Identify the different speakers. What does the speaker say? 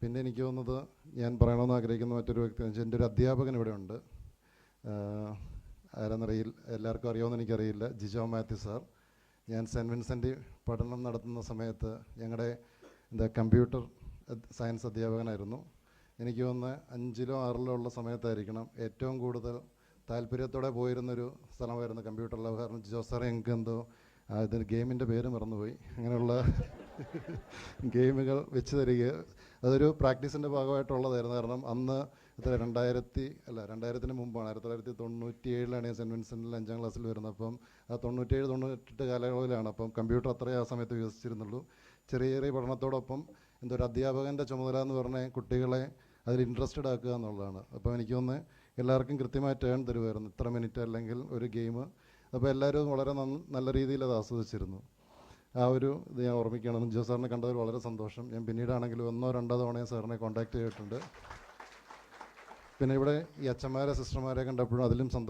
Speaker 1: പിന്നെ എനിക്ക് തോന്നുന്നത് ഞാൻ പറയണമെന്ന് ആഗ്രഹിക്കുന്ന മറ്റൊരു വ്യക്തി എന്ന് വെച്ചാൽ എൻ്റെ ഒരു അധ്യാപകൻ ഇവിടെ ഉണ്ട്. ആരെന്നറിയില്ല, എല്ലാവർക്കും അറിയാമെന്ന് എനിക്കറിയില്ല. ജിജോ മാത്യു സാർ. ഞാൻ സെൻറ്റ് വിൻസെൻ്റ് പഠനം നടത്തുന്ന സമയത്ത് ഞങ്ങളുടെ കമ്പ്യൂട്ടർ സയൻസ് അധ്യാപകനായിരുന്നു. എനിക്ക് തോന്നുന്നത് 5-ലോ 6-ലോ ഉള്ള സമയത്തായിരിക്കണം ഏറ്റവും കൂടുതൽ താല്പര്യത്തോടെ പോയിരുന്നൊരു സ്ഥലമായിരുന്നു കമ്പ്യൂട്ടർ ലാബ്. കാരണം ജിജോ സാറെ ഞങ്ങൾക്ക് എന്തോ ഇതിന് ഗെയിമിൻ്റെ പേര് മറന്നുപോയി, അങ്ങനെയുള്ള ഗെയിമുകൾ വെച്ച് തരിക. അതൊരു പ്രാക്ടീസിൻ്റെ ഭാഗമായിട്ടുള്ളതായിരുന്നു. കാരണം അന്ന് 2000-ന് മുമ്പാണ്, 1997 ഞാൻ സെൻറ്റ് വിൻസെൻറ്റിൽ 5-ാം ക്ലാസ്സിൽ വരുന്നത്. അപ്പം ആ 97-98 കാലയളവിലാണ്. അപ്പം കമ്പ്യൂട്ടർ അത്രയും ആ സമയത്ത് വികസിച്ചിരുന്നുള്ളൂ. ചെറിയ ചെറിയ പഠനത്തോടൊപ്പം ഒരു അധ്യാപകൻ്റെ ചുമതല എന്ന് പറഞ്ഞാൽ കുട്ടികളെ അതിൽ ഇൻട്രസ്റ്റഡ് ആക്കുക എന്നുള്ളതാണ്. അപ്പോൾ എനിക്ക് തോന്നുന്നത് എല്ലാവർക്കും കൃത്യമായി ടേൺ തരുമായിരുന്നു, ഇത്ര മിനിറ്റ് അല്ലെങ്കിൽ ഒരു ഗെയിം. അപ്പോൾ എല്ലാവരും വളരെ നല്ല രീതിയിൽ അത് ആസ്വദിച്ചിരുന്നു. ആ ഒരു ഇത് ഞാൻ ഓർമ്മിക്കുകയാണ്. ജിജോ സാറിനെ കണ്ടതിൽ വളരെ സന്തോഷം. ഞാൻ പിന്നീടാണെങ്കിലും 1-2 തവണയും സാറിനെ കോൺടാക്ട് ചെയ്തിട്ടുണ്ട്. പിന്നെ ഇവിടെ ഈ അച്ഛന്മാരെ സിസ്റ്റർമാരെ കണ്ടപ്പോഴും അതിലും സന്തോഷം.